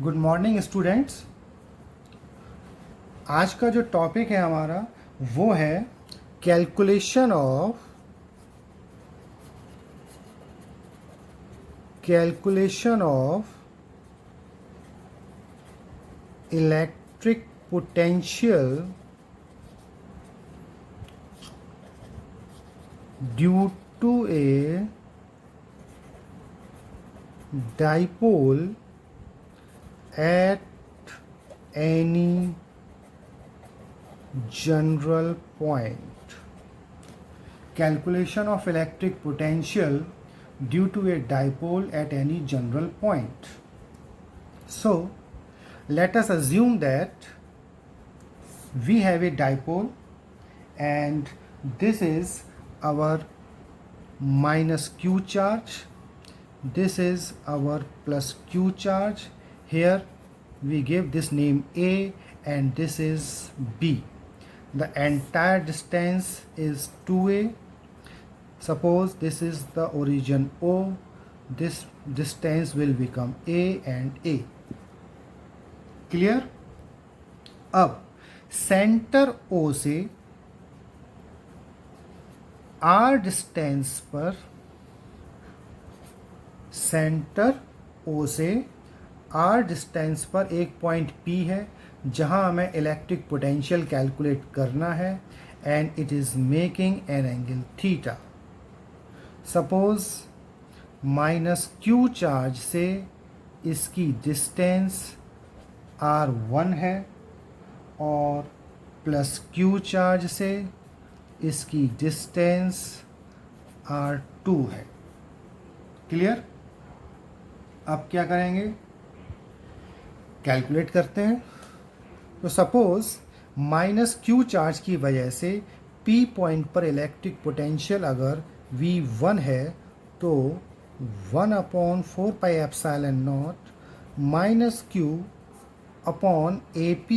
Good morning students. आज का जो टॉपिक है हमारा वो है calculation of electric potential due to a dipole at any general point. Calculation of electric potential due to a dipole at any general point. So, let us assume that we have a dipole and this is our minus q charge, this is our plus q charge. Here we give this name A and this is B. The entire distance is 2A. Suppose this is the origin O, this distance will become A and A. Clear? अब centre O से R distance पर, centre O से R distance पर एक point P है जहां हमें electric potential calculate करना है and it is making an angle theta. Suppose minus Q charge से इसकी डिस्टेंस R1 है और प्लस Q चार्ज से इसकी डिस्टेंस R2 है। क्लियर? अब क्या करेंगे, कैलकुलेट करते हैं। तो सपोज माइनस Q चार्ज की वजह से P पॉइंट पर इलेक्ट्रिक पोटेंशियल अगर V1 है तो 1/4πε0 minus Q upon AP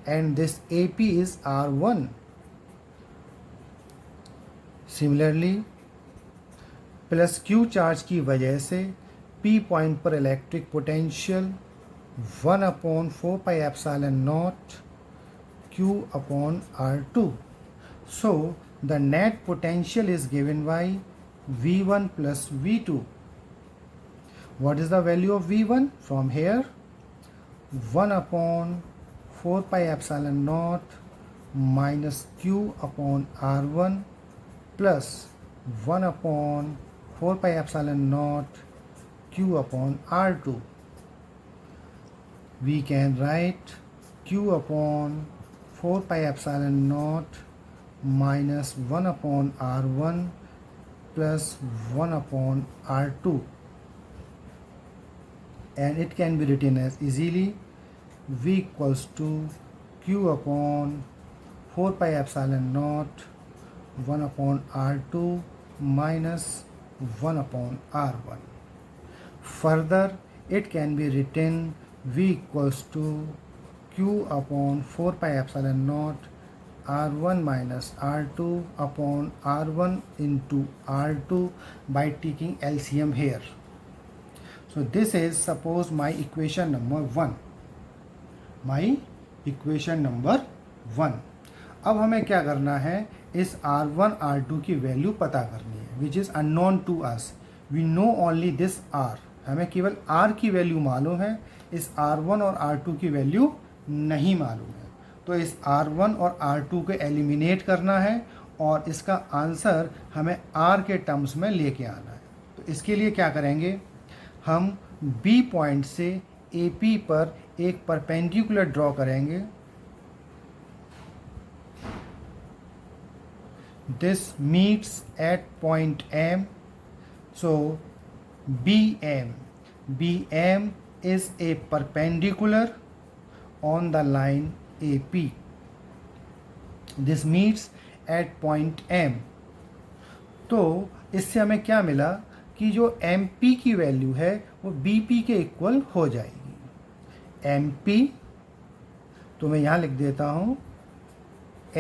and this AP is R1। Similarly plus Q charge की वजह से P पॉइंट पर electric potential 1/4πε0 Q upon R2. So the net potential is given by V1 plus V2. What is the value of V1? From here 1/4πε0 minus Q upon R1 plus 1/4πε0 Q upon R2. We can write Q upon 4πε0 minus 1 upon R1 plus 1 upon R2, and it can be written as easily V equals to Q upon 4πε0 1 upon R2 minus 1 upon R1. Further, it can be written V equals to Q upon 4πε0 R1 minus R2 upon R1 into R2 by taking LCM here. So this is suppose my equation number 1. अब हमें क्या करना है, इस R1 R2 की value पता करनी है which is unknown to us. We know only this R, हमें केवल R की वैल्यू मालूम है, इस R1 और R2 की वैल्यू नहीं मालूम है। तो इस R1 और R2 को एलिमिनेट करना है और इसका आंसर हमें R के टर्म्स में लेके आना है। तो इसके लिए क्या करेंगे, हम B पॉइंट से AP पर एक परपेंडिकुलर ड्रॉ करेंगे। This meets at point M. So BM is a perpendicular on the line AP. This meets at point M. तो इससे हमें क्या मिला कि जो MP की वैल्यू है वो BP के इक्वल हो जाएगी। MP तो मैं यहाँ लिख देता हूँ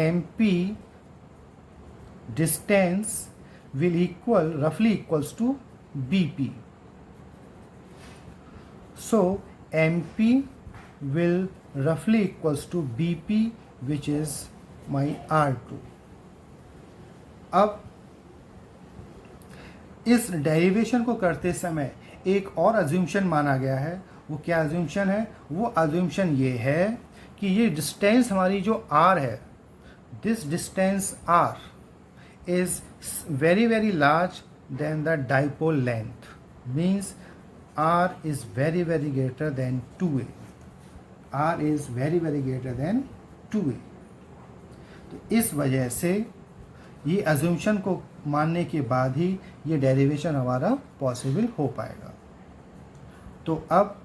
MP distance will roughly equals to BP. So MP will roughly equals to BP which is my R2. अब इस डेरिवेशन को करते समय एक और अज्यूमशन माना गया है. वो क्या अज्यूमशन है? वो अज्यूमशन ये है कि ये डिस्टेंस हमारी जो R है, this distance R is very very large than the dipole length, means R is very very greater than 2a. R is very very greater than 2a. तो इस वजह से ये अज्यूमशन को मानने के बाद ही ये डेरिवेशन हमारा पॉसिबल हो पाएगा. तो अब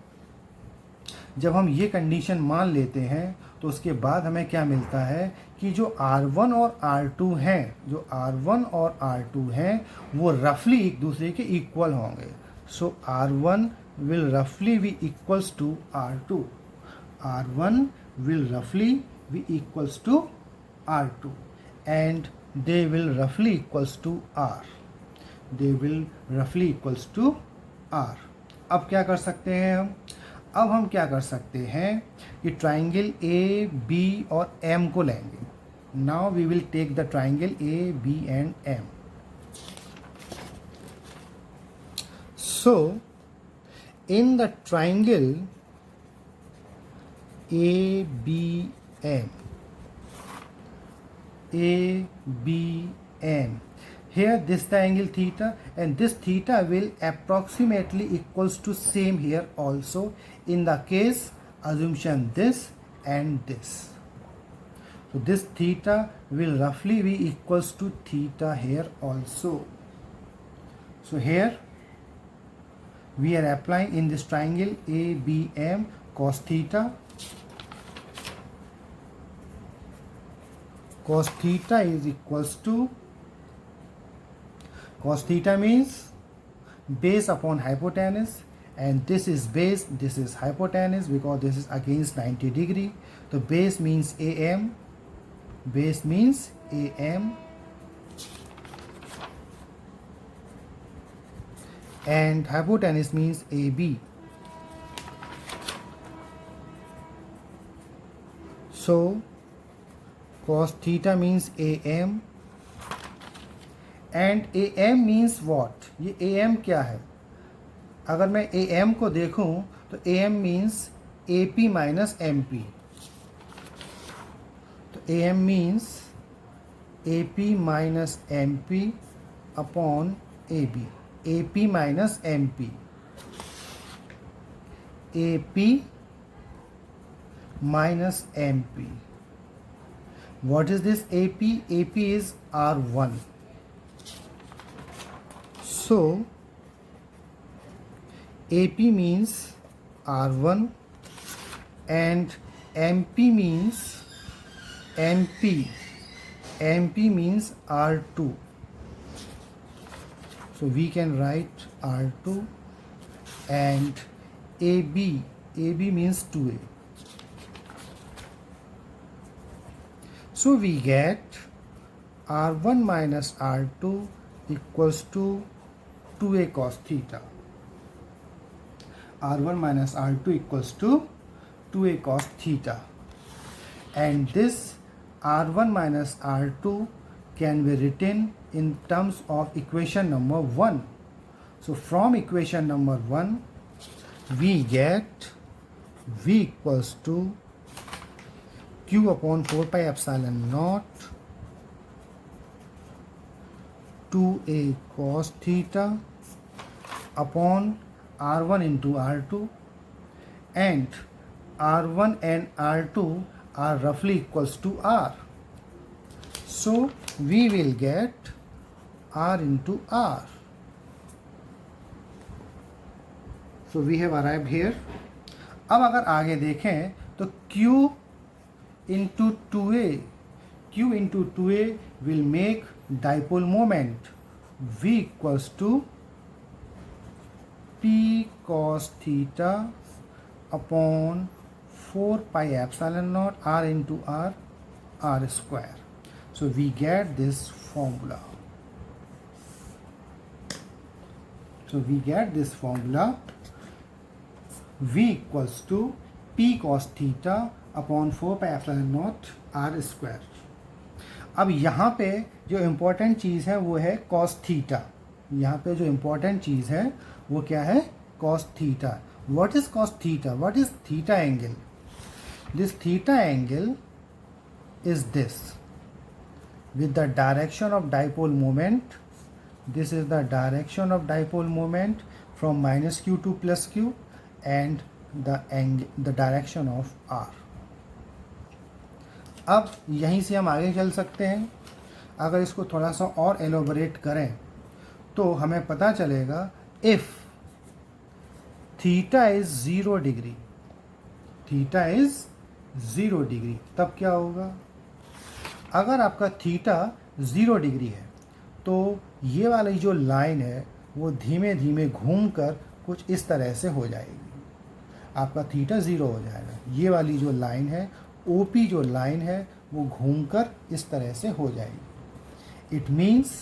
जब हम ये कंडीशन मान लेते हैं तो उसके बाद हमें क्या मिलता है कि जो R1 और R2 हैं, जो R1 और R2 हैं वो रफली एक दूसरे के इक्वल होंगे. सो R1 will roughly be equals to R2. R1 will roughly be equals to R2 and they will roughly equals to R. They will roughly equals to R. अब क्या कर सकते हैं हम? अब हम क्या कर सकते हैं कि ट्राइंगल ए बी और एम को लेंगे. Now we will take the triangle A B and M. So in the triangle A B M, here this the angle theta and this theta will approximately equals to same here also in the case assumption this and this. So this theta will roughly be equals to theta here also. So here we are applying in this triangle ABM cos theta. Cos theta is equals to, cos theta means base upon hypotenuse and this is base, this is hypotenuse because this is against 90 degree. So base means AM, base means AM and hypotenuse means AB. So cos theta means AM and AM means what? ये AM क्या है? अगर मैं AM को देखूं तो AM means AP minus MP. तो AM means AP minus MP upon AB. AP minus MP. AP minus MP. What is this AP? AP is R1. So AP means R1 and MP means MP. MP means R2. So we can write R2 and AB. AB means 2A. So we get R1 minus R2 equals to 2A cos theta. R1 minus R2 equals to 2A cos theta. And this R1 minus R2 can be written in terms of equation number 1. So from equation number 1, we get V equals to Q upon 4 pi epsilon naught 2A cos theta upon R1 into R2, and R1 and R2 are roughly equals to R. So we will get R into R. So we have arrived here. अब अगर आगे देखें तो Q into 2A, Q into 2A will make dipole moment V equals to P cos theta upon 4 pi epsilon naught R into R, R square. So we get this formula. So we get this formula V equals to P cos theta upon 4 pi epsilon naught R square. अब यहाँ पे जो important चीज़ है वो है cos theta. यहाँ पे जो इम्पोर्टेंट चीज़ है वो क्या है? cos theta. What is cos theta? What is theta angle? This theta angle is this. With the direction of dipole moment, this is the direction of dipole moment from minus q to plus q and the direction of r. अब यहीं से हम आगे चल सकते हैं। अगर इसको थोड़ा सा और एलोबरेट करें तो हमें पता चलेगा if theta is 0 degree, theta is 0 degree, तब क्या होगा? अगर आपका थीटा 0 डिग्री है तो ये वाली जो लाइन है वो धीमे धीमे घूमकर कुछ इस तरह से हो जाएगी। आपका थीटा 0 हो जाएगा। ये वाली जो लाइन है, ओपी जो लाइन है, वो घूमकर इस तरह से हो जाएगी। इट मीन्स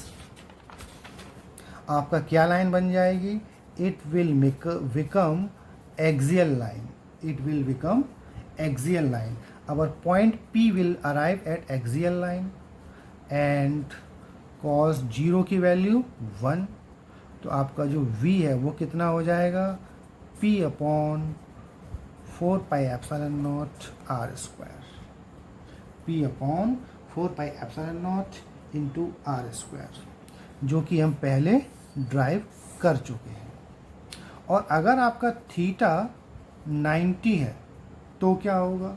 आपका क्या लाइन बन जाएगी? It will become axial line. It will become axial line. Our point P will arrive at axial line and cos 0 की वैल्यू 1। तो आपका जो V है वो कितना हो जाएगा? P upon 4 pi epsilon naught R square. P upon 4 pi epsilon not into R square, जो कि हम पहले ड्राइव कर चुके हैं। और अगर आपका थीटा 90 है तो क्या होगा?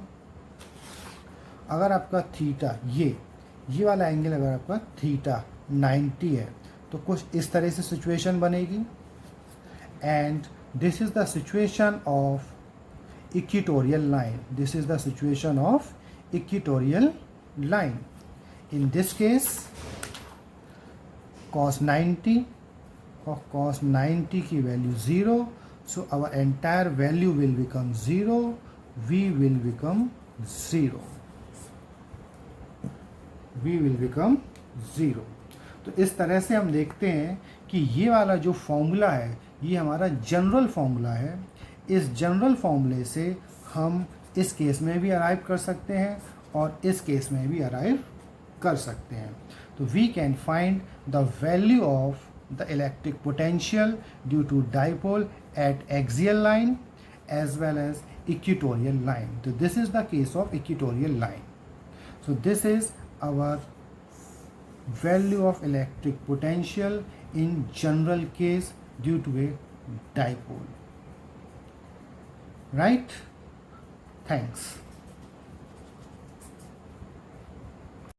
अगर आपका थीटा ये वाला एंगल अगर आपका थीटा 90 है तो कुछ इस तरह से सिचुएशन बनेगी। And this is the situation of equatorial line. This is the situation of equatorial line. In this case cos 90 और cos 90 की value 0, so our entire value will become 0, V will become 0, V will become 0। तो इस तरह से हम देखते हैं कि ये वाला जो फॉर्मूला है ये हमारा जनरल फॉर्मूला है। इस जनरल फॉर्मूले से हम इस केस में भी अराइव कर सकते हैं और इस केस में भी अराइव कर सकते हैं। तो we can find the value of the electric potential due to dipole at axial line as well as equatorial line. So this is the case of equatorial line. So this is our value of electric potential in general case due to a dipole. Right? Thanks.